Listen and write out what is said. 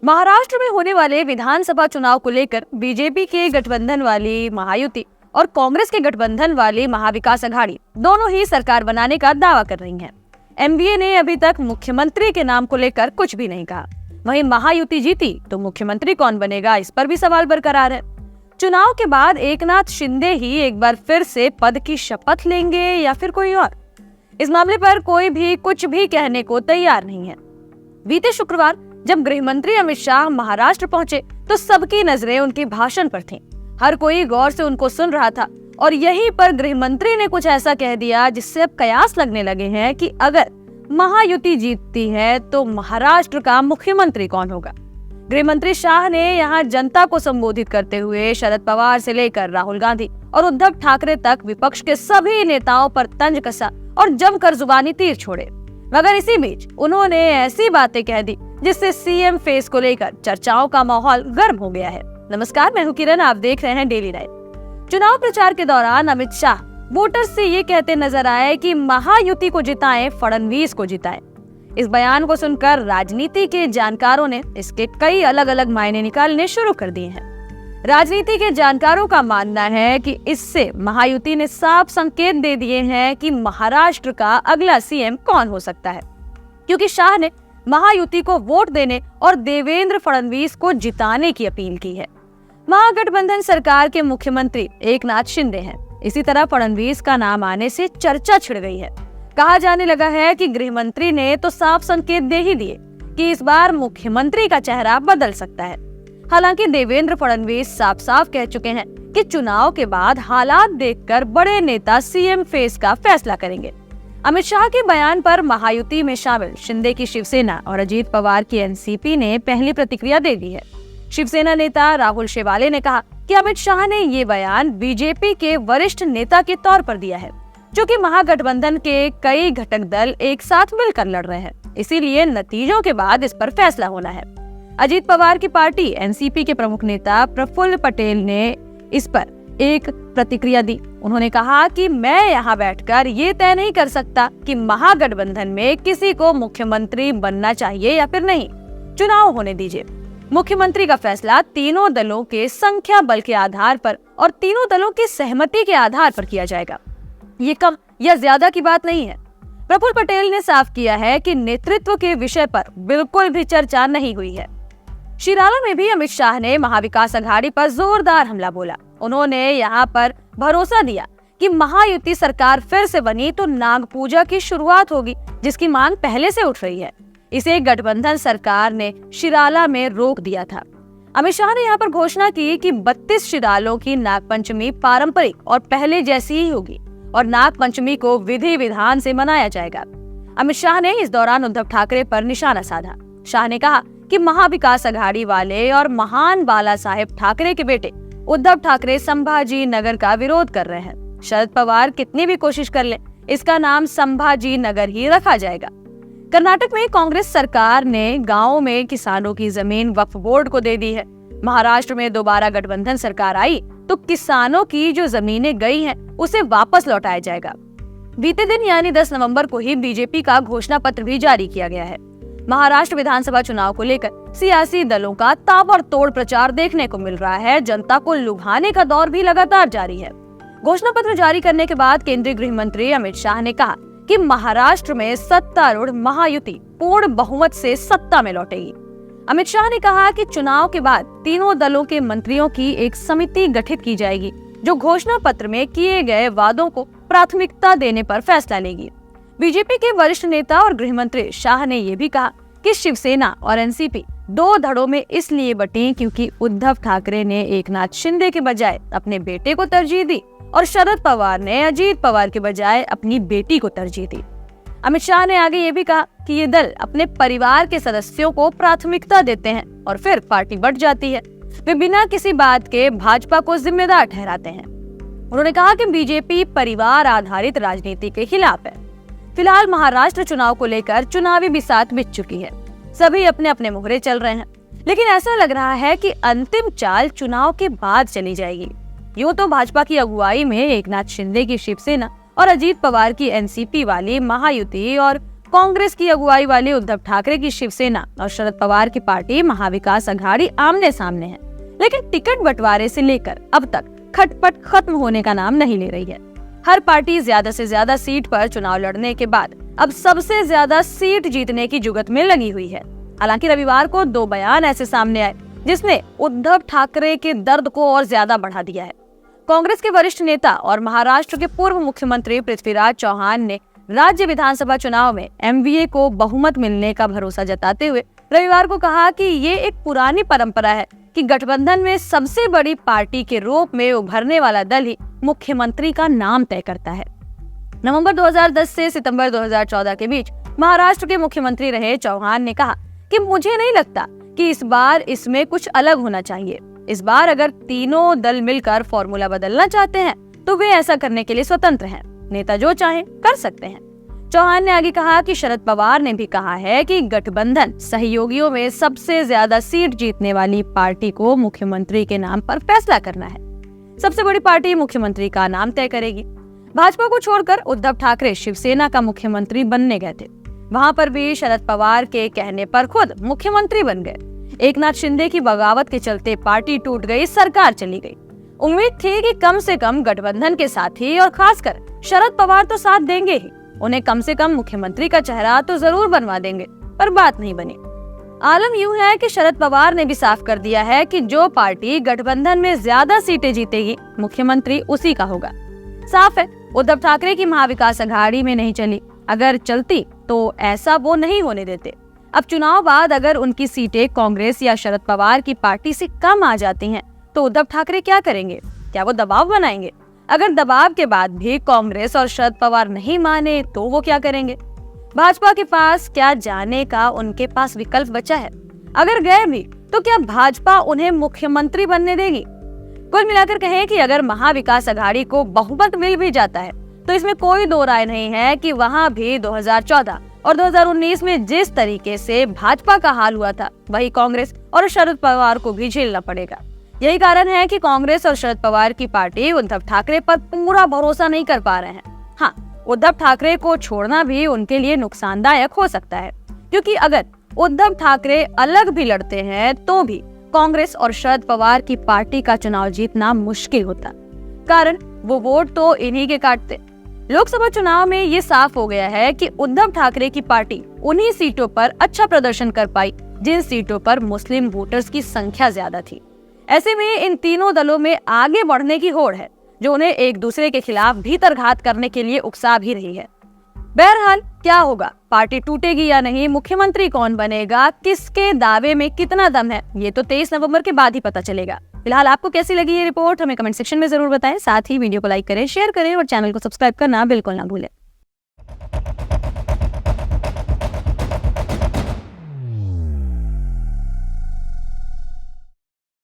महाराष्ट्र में होने वाले विधानसभा चुनाव को लेकर बीजेपी के गठबंधन वाली महायुति और कांग्रेस के गठबंधन वाली महाविकास अघाड़ी दोनों ही सरकार बनाने का दावा कर रही हैं। एमवीए ने अभी तक मुख्यमंत्री के नाम को लेकर कुछ भी नहीं कहा। वहीं महायुति जीती तो मुख्यमंत्री कौन बनेगा, इस पर भी सवाल बरकरार है। चुनाव के बाद एकनाथ शिंदे ही एक बार फिर से पद की शपथ लेंगे या फिर कोई और, इस मामले पर कोई भी कुछ भी कहने को तैयार नहीं है। बीते शुक्रवार जब गृह मंत्री अमित शाह महाराष्ट्र पहुंचे तो सबकी नजरें उनके भाषण पर थीं। हर कोई गौर से उनको सुन रहा था और यहीं पर गृह मंत्री ने कुछ ऐसा कह दिया जिससे अब कयास लगने लगे हैं कि अगर महायुति जीतती है तो महाराष्ट्र का मुख्यमंत्री कौन होगा। गृह मंत्री शाह ने यहां जनता को संबोधित करते हुए शरद पवार से लेकर राहुल गांधी और उद्धव ठाकरे तक विपक्ष के सभी नेताओं पर तंज कसा और जमकर जुबानी तीर छोड़े। मगर इसी बीच उन्होंने ऐसी बातें कह दी जिससे सीएम फेस को लेकर चर्चाओं का माहौल गर्म हो गया है। नमस्कार, मैं हूं किरण, आप देख रहे हैं डेली लाइव। चुनाव प्रचार के दौरान अमित शाह वोटर्स से ये कहते नजर आए कि महायुति को जिताएं, फडणवीस को जिताएं। इस बयान को सुनकर राजनीति के जानकारों ने इसके कई अलग अलग मायने निकालने शुरू कर दिए हैं। राजनीति के जानकारों का मानना है कि इससे महायुति ने साफ संकेत दे दिए हैं कि महाराष्ट्र का अगला सीएम कौन हो सकता है, क्योंकि शाह ने महायुति को वोट देने और देवेंद्र फडणवीस को जिताने की अपील की है। महागठबंधन सरकार के मुख्यमंत्री एकनाथ शिंदे हैं। इसी तरह फडणवीस का नाम आने से चर्चा छिड़ गई है। कहा जाने लगा है कि गृह मंत्री ने तो साफ संकेत दे ही दिए कि इस बार मुख्यमंत्री का चेहरा बदल सकता है। हालांकि देवेंद्र फडणवीस साफ साफ कह चुके हैं कि चुनाव के बाद हालात देखकर बड़े नेता सीएम फेस का फैसला करेंगे। अमित शाह के बयान पर महायुति में शामिल शिंदे की शिवसेना और अजीत पवार की एनसीपी ने पहली प्रतिक्रिया दे दी है। शिवसेना नेता राहुल शेवाले ने कहा कि अमित शाह ने ये बयान बीजेपी के वरिष्ठ नेता के तौर पर दिया है, जो कि महागठबंधन के कई घटक दल एक साथ मिलकर लड़ रहे हैं, इसीलिए नतीजों के बाद इस पर फैसला होना है। अजीत पवार की पार्टी एनसीपी के प्रमुख नेता प्रफुल्ल पटेल ने इस पर एक प्रतिक्रिया दी। उन्होंने कहा कि मैं यहाँ बैठकर ये तय नहीं कर सकता कि महागठबंधन में किसी को मुख्यमंत्री बनना चाहिए या फिर नहीं। चुनाव होने दीजिए। मुख्यमंत्री का फैसला तीनों दलों के संख्या बल के आधार पर और तीनों दलों की सहमति के आधार पर किया जाएगा। ये कम या ज्यादा की बात नहीं है। प्रफुल्ल पटेल ने साफ किया है कि नेतृत्व के विषय पर बिल्कुल भी चर्चा नहीं हुई है। शिराला में भी अमित शाह ने महाविकास अघाड़ी पर जोरदार हमला बोला। उन्होंने यहाँ पर भरोसा दिया कि महायुति सरकार फिर से बनी तो नाग पूजा की शुरुआत होगी, जिसकी मांग पहले से उठ रही है। इसे गठबंधन सरकार ने शिराला में रोक दिया था। अमित शाह ने यहाँ पर घोषणा की कि 32 शिरालों की नागपंचमी पारंपरिक और पहले जैसी ही होगी और नागपंचमी को विधि विधान से मनाया जाएगा। अमित शाह ने इस दौरान उद्धव ठाकरे पर निशाना साधा। शाह ने कहा कि महाविकास अघाड़ी वाले और महान बाला साहेब ठाकरे के बेटे उद्धव ठाकरे संभाजी नगर का विरोध कर रहे हैं। शरद पवार कितनी भी कोशिश कर ले, इसका नाम संभाजी नगर ही रखा जाएगा। कर्नाटक में कांग्रेस सरकार ने गांवों में किसानों की जमीन वक्फ बोर्ड को दे दी है। महाराष्ट्र में दोबारा गठबंधन सरकार आई तो किसानों की जो जमीनें गई हैं उसे वापस लौटाया जाएगा। बीते दिन यानी 10 नवंबर को ही बीजेपी का घोषणा पत्र भी जारी किया गया है। महाराष्ट्र विधानसभा चुनाव को लेकर सियासी दलों का ताबड़तोड़ प्रचार देखने को मिल रहा है। जनता को लुभाने का दौर भी लगातार जारी है। घोषणा पत्र जारी करने के बाद केंद्रीय गृह मंत्री अमित शाह ने कहा कि महाराष्ट्र में सत्तारूढ़ महायुति पूर्ण बहुमत से सत्ता में लौटेगी। अमित शाह ने कहा कि चुनाव के बाद तीनों दलों के मंत्रियों की एक समिति गठित की जाएगी, जो घोषणा पत्र में किए गए वादों को प्राथमिकता देने पर फैसला लेगी। बीजेपी के वरिष्ठ नेता और गृह मंत्री शाह ने ये भी कहा कि शिवसेना और एनसीपी दो धड़ों में इसलिए बटी क्योंकि उद्धव ठाकरे ने एकनाथ शिंदे के बजाय अपने बेटे को तरजीह दी और शरद पवार ने अजीत पवार के बजाय अपनी बेटी को तरजीह दी। अमित शाह ने आगे ये भी कहा कि ये दल अपने परिवार के सदस्यों को प्राथमिकता देते हैं और फिर पार्टी बंट जाती है। वे बिना किसी बात के भाजपा को जिम्मेदार ठहराते हैं। उन्होंने कहा कि बीजेपी परिवार आधारित राजनीति के खिलाफ है। फिलहाल महाराष्ट्र चुनाव को लेकर चुनावी बिसात बिछ चुकी है। सभी अपने अपने मुहरे चल रहे हैं, लेकिन ऐसा लग रहा है कि अंतिम चाल चुनाव के बाद चली जाएगी। यूं तो भाजपा की अगुवाई में एकनाथ शिंदे की शिवसेना और अजीत पवार की एनसीपी वाली महायुति और कांग्रेस की अगुवाई वाली उद्धव ठाकरे की शिवसेना और शरद पवार की पार्टी महाविकास अघाड़ी आमने सामने है, लेकिन टिकट बंटवारे से लेकर अब तक खटपट खत्म होने का नाम नहीं ले रही है। हर पार्टी ज्यादा से ज्यादा सीट पर चुनाव लड़ने के बाद अब सबसे ज्यादा सीट जीतने की जुगत में लगी हुई है। हालांकि रविवार को 2 बयान ऐसे सामने आए जिसने उद्धव ठाकरे के दर्द को और ज्यादा बढ़ा दिया है। कांग्रेस के वरिष्ठ नेता और महाराष्ट्र के पूर्व मुख्यमंत्री पृथ्वीराज चौहान ने राज्य विधानसभा चुनाव में एमवीए को बहुमत मिलने का भरोसा जताते हुए रविवार को कहा कि ये एक पुरानी परंपरा है कि गठबंधन में सबसे बड़ी पार्टी के रूप में उभरने वाला दल ही मुख्यमंत्री का नाम तय करता है। नवंबर 2010 से सितंबर 2014 के बीच महाराष्ट्र के मुख्यमंत्री रहे चौहान ने कहा कि मुझे नहीं लगता कि इस बार इसमें कुछ अलग होना चाहिए। इस बार अगर तीनों दल मिलकर फॉर्मूला बदलना चाहते हैं तो वे ऐसा करने के लिए स्वतंत्र हैं। नेता जो चाहे कर सकते हैं। चौहान ने आगे कहा कि शरद पवार ने भी कहा है कि गठबंधन सहयोगियों में सबसे ज्यादा सीट जीतने वाली पार्टी को मुख्यमंत्री के नाम पर फैसला करना है। सबसे बड़ी पार्टी मुख्यमंत्री का नाम तय करेगी। भाजपा को छोड़कर उद्धव ठाकरे शिवसेना का मुख्यमंत्री बनने गए थे। वहां पर भी शरद पवार के कहने पर खुद मुख्यमंत्री बन गए। एकनाथ शिंदे की बगावत के चलते पार्टी टूट गई, सरकार चली गई। उम्मीद थी कि कम से कम गठबंधन के साथी और खासकर शरद पवार तो साथ देंगे ही, उन्हें कम से कम मुख्यमंत्री का चेहरा तो जरूर बनवा देंगे, पर बात नहीं बनी। आलम यूं है कि शरद पवार ने भी साफ कर दिया है कि जो पार्टी गठबंधन में ज्यादा सीटें जीतेगी मुख्यमंत्री उसी का होगा। साफ है उद्धव ठाकरे की महाविकास अघाड़ी में नहीं चली, अगर चलती तो ऐसा वो नहीं होने देते। अब चुनाव बाद अगर उनकी सीटें कांग्रेस या शरद पवार की पार्टी से कम आ जाती हैं, तो उद्धव ठाकरे क्या करेंगे? क्या वो दबाव बनाएंगे? अगर दबाव के बाद भी कांग्रेस और शरद पवार नहीं माने तो वो क्या करेंगे? भाजपा के पास क्या जाने का उनके पास विकल्प बचा है? अगर गए भी तो क्या भाजपा उन्हें मुख्यमंत्री बनने देगी? कुल मिलाकर कहें कि अगर महाविकास अघाड़ी को बहुमत मिल भी जाता है तो इसमें कोई दो राय नहीं है कि वहां भी 2014 और 2019 में जिस तरीके से भाजपा का हाल हुआ था वही कांग्रेस और शरद पवार को भी झेलना पड़ेगा। यही कारण है कि कांग्रेस और शरद पवार की पार्टी उद्धव ठाकरे पर पूरा भरोसा नहीं कर पा रहे हैं। हाँ, उद्धव ठाकरे को छोड़ना भी उनके लिए नुकसानदायक हो सकता है, क्योंकि अगर उद्धव ठाकरे अलग भी लड़ते हैं तो भी कांग्रेस और शरद पवार की पार्टी का चुनाव जीतना मुश्किल होता, कारण वो वोट तो इन्हीं के काटते। लोकसभा चुनाव में ये साफ हो गया है कि उद्धव ठाकरे की पार्टी उन्हीं सीटों पर अच्छा प्रदर्शन कर पाई जिन सीटों पर मुस्लिम वोटर्स की संख्या ज्यादा थी। ऐसे में इन तीनों दलों में आगे बढ़ने की होड़ है, जो उन्हें एक दूसरे के खिलाफ भीतरघात करने के लिए उकसा भी रही है। बहरहाल क्या होगा, पार्टी टूटेगी या नहीं, मुख्यमंत्री कौन बनेगा, किसके दावे में कितना दम है, ये तो 23 नवंबर के बाद ही पता चलेगा। फिलहाल आपको कैसी लगी ये रिपोर्ट हमें कमेंट सेक्शन में जरूर बताएं। साथ ही वीडियो को लाइक करें, शेयर करें और चैनल को सब्सक्राइब करना बिल्कुल ना भूलें।